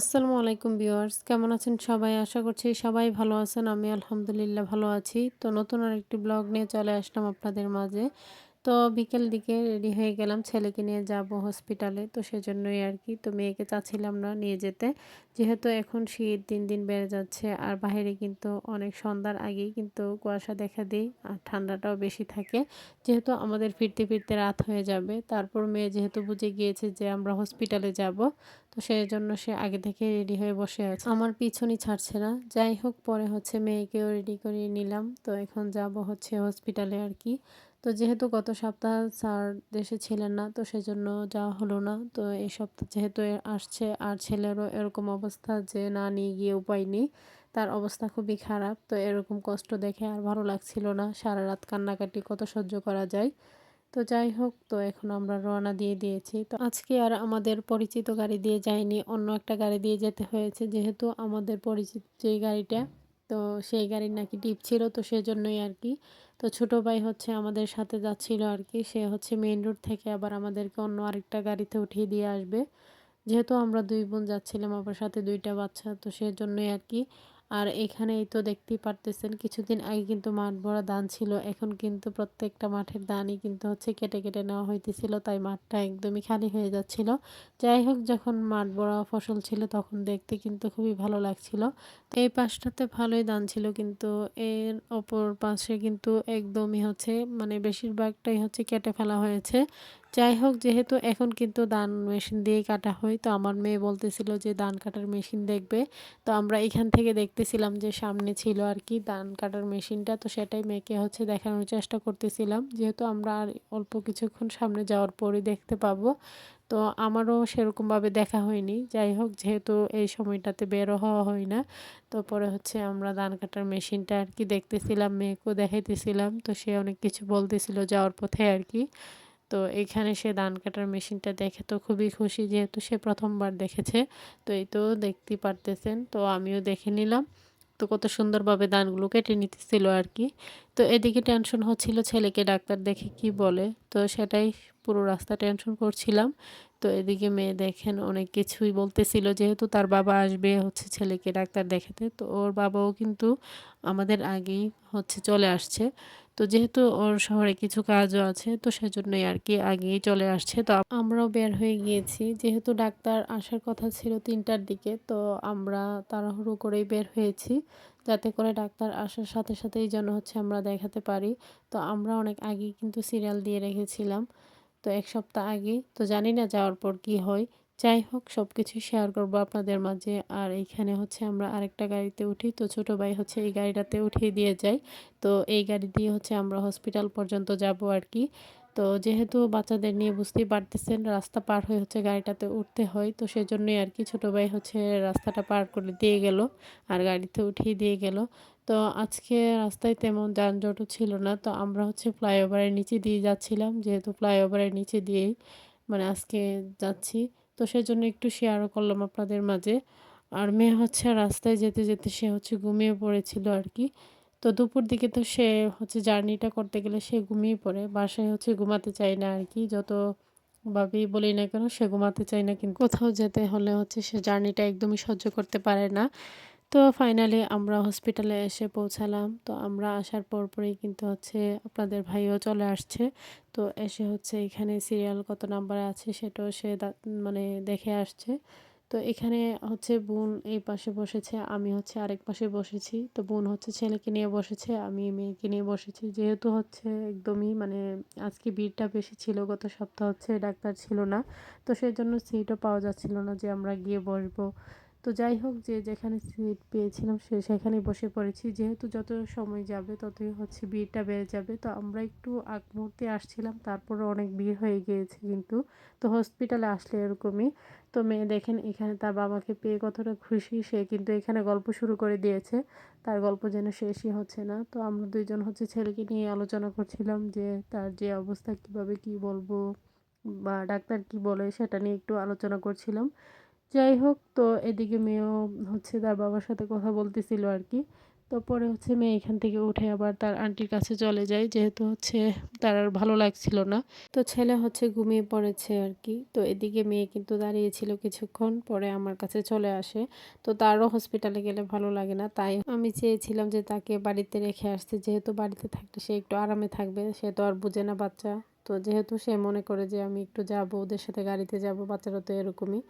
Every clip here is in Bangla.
আসসালামু আলাইকুম ভিউয়ার্স, কেমন আছেন সবাই? আশা করছি সবাই ভালো আছেন। আমি আলহামদুলিল্লাহ ভালো আছি। তো নতুন আরেকটি ব্লগ নিয়ে চলে আসলাম আপনাদের মাঝে। তো বিকেল দিকে রেডি হয়ে গেলাম, ছেলেকে নিয়ে যাব হসপিটালে। তো সেজন্যই আরকি। তো মেয়েকে চাচ্ছিলাম না নিয়ে যেতে। যেহেতু এখন শীত দিন, দিন বেড়ে যাচ্ছে আর বাহিরে কিন্তু অনেক সন্ধ্যার আগেই কিন্তু কুয়াশা দেখা দেয় আর ঠান্ডাটাও বেশি থাকে। যেহেতু আমাদের ফিরতে, ফিরতে রাত হয়ে যাবে। তারপর মেয়ে যেহেতু বুঝে গিয়েছে যে আমরা হসপিটালে যাব, তো সেজন্য সে আগে থেকে রেডি হয়ে বসে আছে। আমার পিছনই ছাড়ছে না। যাই হোক, পরে হচ্ছে মেয়েকেও রেডি করিয়ে নিলাম। তো এখন যাব হচ্ছে হসপিটালে আরকি। তো যেহেতু গত সপ্তাহ স্যার দেশে ছিলেন না, তো সেজন্য যাওয়া হলো না। তো এই সপ্তাহ যেহেতু আসছে আর ছেলেরও এরকম অবস্থা যে না নিয়ে গিয়ে উপায় নেই। তার অবস্থা খুবই খারাপ। তো এরকম কষ্ট দেখে আর ভালো লাগছিল না। সারারাত কান্নাকাটি কত সহ্য করা যায়। তো যাই হোক, তো এখন আমরা রওনা দিয়ে দিয়েছি। তো আজকে আর আমাদের পরিচিত গাড়ি দিয়ে যাইনি, অন্য একটা গাড়ি দিয়ে যেতে হয়েছে। যেহেতু আমাদের পরিচিত যেই গাড়িটা, তো সেই গাড়ির নাকি ডিপ ছিল, তো সেজন্যই আরকি। তো ছোট ভাই হচ্ছে আমাদের সাথে যাচ্ছিল আরকি। সে হচ্ছে মেইন রোড থেকে আবার আমাদেরকে অন্য আরেকটা গাড়িতে উঠিয়ে দিয়ে আসবে। যেহেতু আমরা ২ বোন যাচ্ছিলাম, আবার সাথে ২ টা বাচ্চা, তো সেজন্যই আরকি। আর এখানেই তো দেখতেই পারতেছেন, কিছুদিন আগে কিন্তু মাঠ ভরা ধান ছিল। এখন কিন্তু প্রত্যেকটা মাঠের ধানই কিন্তু হচ্ছে কেটে, কেটে নেওয়া হইতেছিল। তাই মাঠটা একদমই খালি হয়ে যাচ্ছিল। যাই হোক, যখন মাঠ ভরা ফসল ছিল তখন দেখতে কিন্তু খুবই ভালো লাগছিল। তো এই পাশটাতে ভালোই ধান ছিল, কিন্তু এর অপর পাশে কিন্তু একদমই হচ্ছে মানে বেশিরভাগটাই হচ্ছে কেটে ফেলা হয়েছে। যাই হোক, যেহেতু এখন কিন্তু ধান মেশিন দিয়েই কাটা হয়, তো আমার মেয়ে বলতেছিল যে ধান কাটার মেশিন দেখবে। তো আমরা এখান থেকে দেখতেছিলাম যে সামনে ছিল আরকি ধান কাটার মেশিনটা। তো সেটাই মেয়েকে হচ্ছে দেখানোর চেষ্টা করতেছিলাম। যেহেতু আমরা আর অল্প কিছুক্ষণ সামনে যাওয়ার পরই দেখতে পাবো। তো আমারও সেরকমভাবে দেখা হয়নি। যাই হোক, যেহেতু এই সময়টাতে বেরও হওয়া হয় না, তো পরে হচ্ছে আমরা ধান কাটার মেশিনটা আরকি দেখতেছিলাম, মেয়েকেও দেখাইতেছিলাম। তো সে অনেক কিছু বলতেছিল যাওয়ার পথে আরকি। তো এইখানে সে ধান কাটার মেশিনটা দেখে তো খুবই খুশি, যেহেতু সে ১ম বার দেখেছে। তো এই তো দেখতেই পারতেছেন। তো আমিও দেখে নিলাম। তো কত সুন্দরভাবে ধানগুলো কেটে নিতেছিল আরকি। তো এদিকে টেনশন হচ্ছিল ছেলেকে ডাক্তার দেখে কি বলে। তো সেটাই পুরো রাস্তা টেনশন করছিলাম। তো এদিকে মেয়ে দেখেন অনেক কিছুই বলতেছিল, যেহেতু তার বাবা আসবে হচ্ছে ছেলেকে ডাক্তার দেখাতে। তো ওর বাবাও কিন্তু আমাদের আগেই হচ্ছে চলে আসছে। তো যেহেতু ওর শহরে কিছু কাজও আছে, তো সেজন্যই আরকি আগেই চলে আসছে। তো আমরাও বের হয়ে গিয়েছি। যেহেতু ডাক্তার আসার কথা ছিল ৩টার দিকে, তো আমরা তাড়াহুড়ো করেই বের হয়েছি। যাতে করে ডাক্তার আসার সাথে সাথেই যেন হচ্ছে আমরা দেখাতে পারি। তো আমরা অনেক আগেই কিন্তু সিরিয়াল দিয়ে রেখেছিলাম। তো ১ সপ্তাহ আগেই। তো জানি না যাওয়ার পর কি হয়। যাই হোক, সবকিছুই শেয়ার করব আপনাদের মাঝে। আর এইখানে হচ্ছে আমরা আরেকটা গাড়িতে উঠি। তো ছোট ভাই হচ্ছে এই গাড়িটাতে উঠিয়ে দিয়ে যায়। তো এই গাড়ি দিয়ে হচ্ছে আমরা হসপিটাল পর্যন্ত যাবো আরকি। তো যেহেতু বাচ্চাদের নিয়ে বুঝতেই পারতেছেন, রাস্তা পার হয়ে হচ্ছে গাড়িটাতে উঠতে হয়। তো সেজন্যই আরকি ছোট ভাই হচ্ছে রাস্তাটা পার করে দিয়ে গেল। আর গাড়িতে উঠিয়ে দিয়ে গেল। তো আজকে রাস্তায় তেমন যানজটও ছিল না। তো আমরা হচ্ছে ফ্লাইওভারের নিচে দিয়ে যাচ্ছিলাম। যেহেতু ফ্লাইওভারের নিচে দিয়েই মানে আজকে যাচ্ছি। তো সেজন্য একটু শেয়ারও করলাম আপনাদের মাঝে। আর মেয়ে হচ্ছে রাস্তায় যেতে, যেতে সে হচ্ছে ঘুমিয়ে পড়েছিল আরকি। তো দুপুর দিকে তো সে হচ্ছে জার্নিটা করতে গেলে সে ঘুমিয়ে পড়ে। বাসায় হচ্ছে ঘুমাতে চায় না আরকি। যতভাবেই বলি না কেন সে ঘুমাতে চায় না। কিন্তু কোথাও যেতে হলে হচ্ছে সে জার্নিটা একদমই সহ্য করতে পারে না। তো ফাইনালি আমরা হসপিটালে এসে পৌঁছালাম। তো আমরা আসার পরপরই কিন্তু হচ্ছে আপনাদের ভাইও চলে আসছে। তো এসে হচ্ছে এখানে সিরিয়াল কত নাম্বারে আছে সেটাও সে মানে দেখে আসছে। তো এখানে হচ্ছে বোন এই পাশে বসেছে, আমি হচ্ছে আরেক পাশে বসেছি। তো বোন হচ্ছে ছেলেকে নিয়ে বসেছে, আমি মেয়েকে নিয়ে বসেছি। যেহেতু হচ্ছে একদমই মানে আজকে ভিড়টা বেশি ছিল, গত সপ্তাহ হচ্ছে ডাক্তার ছিল না। তো সেজন্য সিটও পাওয়া যাচ্ছিল না যে আমরা গিয়ে বসবো। তো যাই হোক, যে যেখানে সিট পেয়েছিলাম সে সেখানেই বসে পড়েছি। যেহেতু যত সময় যাবে ততই হচ্ছে ভিড়টা বেড়ে যাবে। তো আমরা একটু আগ মুহূর্তে আসছিলাম, তারপরেও অনেক ভিড় হয়ে গিয়েছে কিন্তু। তো হসপিটালে আসলে এরকমই। তো মেয়ে দেখেন এখানে তার বাবাকে পেয়ে কতটা খুশি, সে কিন্তু এখানে গল্প শুরু করে দিয়েছে। তার গল্প যেন শেষই হচ্ছে না। তো আমরা ২ জন হচ্ছে ছেলেকে নিয়ে আলোচনা করছিলাম যে তার যে অবস্থা কিভাবে কি বলবো বা ডাক্তার কি বলে সেটা নিয়ে একটু আলোচনা করছিলাম। যাই হোক, তো এদিকে মেয়েও হচ্ছে তার বাবার সাথে কথা বলতেছিল আরকি। তো পরে হচ্ছে মেয়ে এখান থেকে উঠে আবার তার আন্টির কাছে চলে যায়, যেহেতু হচ্ছে তার আর ভালো লাগছিল না। তো ছেলে হচ্ছে ঘুমিয়ে পড়েছে আর কি। তো এদিকে মেয়ে কিন্তু দাঁড়িয়েছিল কিছুক্ষণ, পরে আমার কাছে চলে আসে। তো তারও হসপিটালে গেলে ভালো লাগে না, তাই আমি চেয়েছিলাম যে তাকে বাড়িতে রেখে আসতে, যেহেতু বাড়িতে থাকলে সে একটু আরামে থাকবে। সে তো আর বুঝে না বাচ্চা। তো যেহেতু সে মনে করে যে আমি একটু যাবো ওদের সাথে, গাড়িতে যাব, বাচ্চারা তো এরকমই।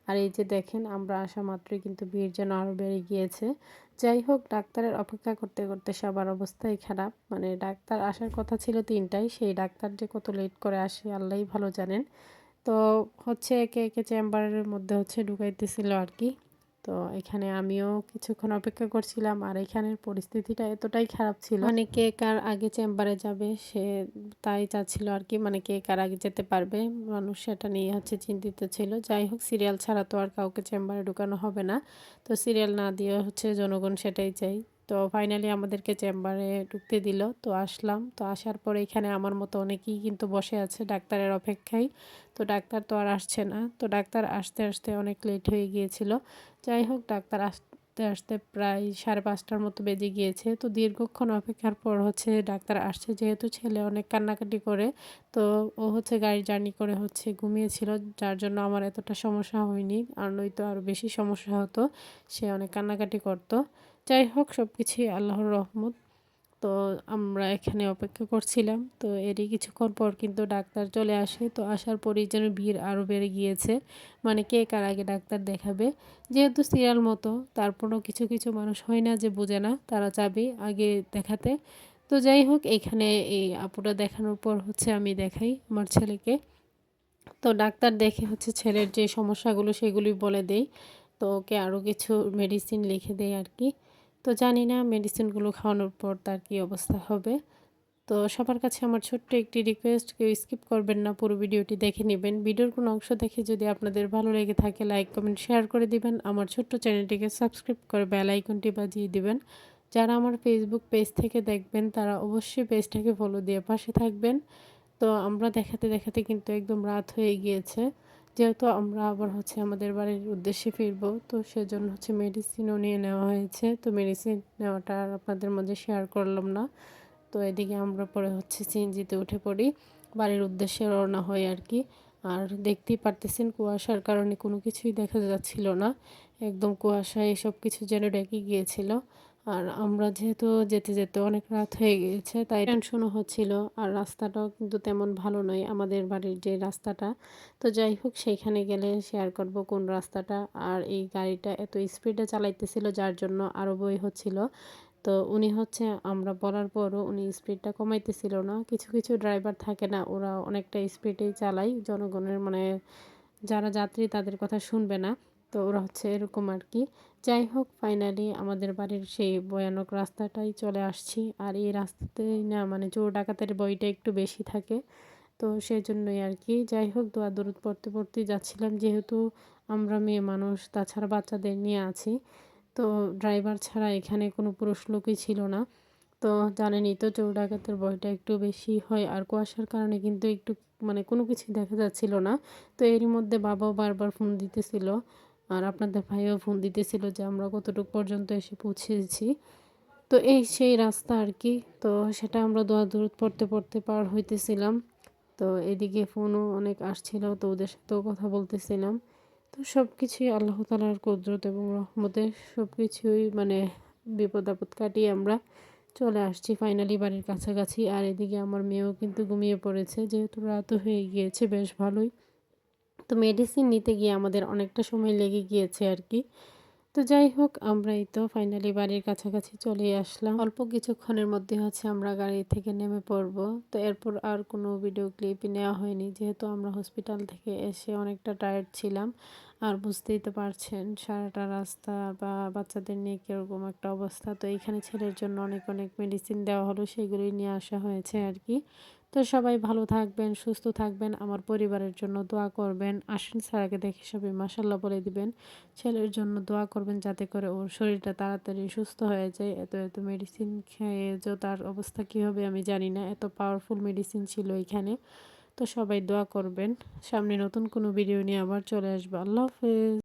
আর এই যে দেখেন, আমরা আসা মাত্রই কিন্তু ভিড় যেন আরও বেড়ে গিয়েছে। যাই হোক, ডাক্তারের অপেক্ষা করতে করতে সবার অবস্থাই খারাপ। মানে ডাক্তার আসার কথা ছিল ৩টায়, সেই ডাক্তার যে কত লেট করে আসে আল্লাহই ভালো জানেন। তো হচ্ছে একে একে চেম্বারের মধ্যে হচ্ছে ঢুকাইতেছিল আর কি। তো এখানে আমিও কিছুক্ষণ অপেক্ষা করছিলাম, আর এখানের পরিস্থিতিটা এতটাই খারাপ ছিল, মানে কে কার আগে চেম্বারে যাবে সে তাই চাচ্ছিল আর কি, মানে কে কার আগে যেতে পারবে, মানুষ সেটা নিয়ে হচ্ছে চিন্তিত ছিল। যাই হোক, সিরিয়াল ছাড়া তো আর কাউকে চেম্বারে ঢুকানো হবে না। তো সিরিয়াল না দিয়ে হচ্ছে জনগণ সেটাই চাই। তো ফাইনালি আমাদেরকে চেম্বারে ঢুকতে দিল। তো আসলাম। তো আসার পরে এখানে আমার মতো অনেকেই কিন্তু বসে আছে ডাক্তারের অপেক্ষায়। তো ডাক্তার তো আর আসছে না। তো ডাক্তার আসতে আসতে অনেক লেট হয়ে গিয়েছিল। যাই হোক, ডাক্তার আসতে আসতে প্রায় 5:30টার মতো বেজে গিয়েছে। তো দীর্ঘক্ষণ অপেক্ষার পর হচ্ছে ডাক্তার আসছে, যেহেতু ছেলে অনেক কান্নাকাটি করে। তো ও হচ্ছে গাড়ি জার্নি করে হচ্ছে ঘুমিয়েছিল, যার জন্য আমার এতটা সমস্যা হয়নি, আর নয়তো আরও বেশি সমস্যা হতো। সে অনেক কান্নাকাটি করতো। যাই হোক, সব কিছুই আল্লাহর রহমত। তো আমরা এখানে অপেক্ষা করছিলাম। তো এরই কিছুক্ষণ পর কিন্তু ডাক্তার চলে আসে। তো আসার পরেই যেন ভিড় আরও বেড়ে গিয়েছে। মানে কে কার আগে ডাক্তার দেখাবে। যেহেতু সিরিয়াল মতো, তারপরও কিছু কিছু মানুষ হয় না যে বোঝে না, তারা চাবে আগে দেখাতে। তো যাই হোক, এইখানে এই আপুটা দেখানোর পর হচ্ছে আমি দেখাই আমার ছেলেকে। তো ডাক্তার দেখে হচ্ছে ছেলের যে সমস্যাগুলো সেগুলি বলে দেই। তো ওকে আরও কিছু মেডিসিন লিখে দেয় আর কি। তো জানি না মেডিসিনগুলো খাওয়ানোর পর তার কী অবস্থা হবে। তো সবার কাছে আমার ছোট্ট একটি রিকোয়েস্ট, কেউ স্কিপ করবেন না, পুরো ভিডিওটি দেখে নেবেন। ভিডিওর কোনো অংশ দেখে যদি আপনাদের ভালো লেগে থাকে, লাইক কমেন্ট শেয়ার করে দিবেন। আমার ছোট্ট চ্যানেলটিকে সাবস্ক্রাইব করে বেল আইকনটি বাজিয়ে দিবেন। যারা আমার ফেসবুক পেজ থেকে দেখবেন তারা অবশ্যই পেজটাকে ফলো দিয়ে পাশে থাকবেন। তো আমরা দেখাতে দেখাতে কিন্তু একদম রাত হয়ে গিয়েছে। যেহেতু আমরা আবার হচ্ছে আমাদের বাড়ির উদ্দেশ্যে ফিরবো, তো সেজন্য হচ্ছে মেডিসিনও নিয়ে নেওয়া হয়েছে। তো মেডিসিন নেওয়াটা আর আপনাদের মাঝে শেয়ার করলাম না। তো এদিকে আমরা পরে হচ্ছে সিএনজিতে উঠে পড়ি, বাড়ির উদ্দেশ্যে রওনা হই আর কি। আর দেখতেই পারতেছেন, কুয়াশার কারণে কোনো কিছুই দেখা যাচ্ছিল না। একদম কুয়াশায় সব কিছু যেন ঢেকে গিয়েছিল। আর আমরা যেহেতু যেতে যেতে অনেক রাত হয়ে গিয়েছে, তাই টেনশনও হচ্ছিল। আর রাস্তাটাও কিন্তু তেমন ভালো নয়, আমাদের বাড়ির যে রাস্তাটা। তো যাই হোক, সেইখানে গেলে শেয়ার করব কোন রাস্তাটা। আর এই গাড়িটা এত স্পিডে চালাইতেছিল, যার জন্য আরও ভয় হচ্ছিল। তো উনি হচ্ছে আমরা বলার পরও উনি স্পিডটা কমাইতেছিল না। কিছু কিছু ড্রাইভার থাকে না, ওরা অনেকটা স্পিডেই চালায়, জনগণের মানে যারা যাত্রী তাদের কথা শুনবে না। তো ওরা হচ্ছে এরকম আর কি। যাই হোক, ফাইনালি আমাদের বাড়ির সেই ভয়ানক রাস্তাটাই চলে আসছি। আর এই রাস্তাতেই না মানে চোর ডাকাতের ভয়টা একটু বেশি থাকে। তো সেজন্যই আর কি। যাই হোক, দোয়া দরুদ পড়তে পড়তেই যাচ্ছিলাম, যেহেতু আমরা মেয়ে মানুষ, তাছাড়া বাচ্চাদের নিয়ে আছি। তো ড্রাইভার ছাড়া এখানে কোনো পুরুষ লোকই ছিল না। তো জানেনই তো, চোর ডাকাতের ভয়টা একটু বেশি হয়। আর কুয়াশার কারণে কিন্তু একটু মানে কোনো কিছুই দেখা যাচ্ছিল না। তো এরই মধ্যে বাবাও বারবার ফোন দিতেছিল, আর আপনাদের ভাইও ফোন দিতেছিল যে আমরা কতটুকু পর্যন্ত এসে পৌঁছেছি। তো এই সেই রাস্তা আর কি। তো সেটা আমরা দোয়া দরুদ পড়তে পড়তে পার হইতেছিলাম। তো এদিকে ফোনও অনেক আসছিল, তো ওদের সাথেও কথা বলতেছিলাম। তো সব কিছুই আল্লাহ তাআলার কুদরত এবং রহমতে সব কিছুই মানে বিপদ আপদ কাটিয়ে আমরা চলে আসছি ফাইনালি বাড়ির কাছাকাছি। আর এদিকে আমার মেয়েও কিন্তু ঘুমিয়ে পড়েছে, যেহেতু রাতও হয়ে গিয়েছে বেশ ভালোই। তো মেডিসিন নিতে গিয়ে আমাদের অনেকটা সময় লেগে গিয়েছে আর কি। তো যাই হোক, আমরা এই তো ফাইনালি বাড়ির কাছাকাছি চলেই আসলাম। অল্প কিছুক্ষণের মধ্যে হচ্ছে আমরা গাড়ি থেকে নেমে পড়ব। তো এরপর আর কোনো ভিডিও ক্লিপই নেওয়া হয়নি, যেহেতু আমরা হসপিটাল থেকে এসে অনেকটা টায়ার্ড ছিলাম। আর বুঝতেই তো পারছেন, সারাটা রাস্তা বা বাচ্চাদের নিয়ে কীরকম একটা অবস্থা। তো এইখানে ছেলের জন্য অনেক অনেক মেডিসিন দেওয়া হলো, সেগুলোই নিয়ে আসা হয়েছে আর কি। তো সবাই ভালো থাকবেন, সুস্থ থাকবেন, আমার পরিবারের জন্য দোয়া করবেন। আসেন স্যারকে দেখে সবাই মাশাআল্লাহ বলে দিবেন। ছেলের জন্য দোয়া করবেন যাতে করে ওর শরীরটা তাড়াতাড়ি সুস্থ হয়ে যায়। এত এত মেডিসিন খেয়ে যে তার অবস্থা কী হবে আমি জানি না। এত পাওয়ারফুল মেডিসিন ছিল এখানে। তো সবাই দোয়া করবেন। সামনে নতুন কোনো ভিডিও নিয়ে আবার চলে আসবো। আল্লাহ হাফেজ।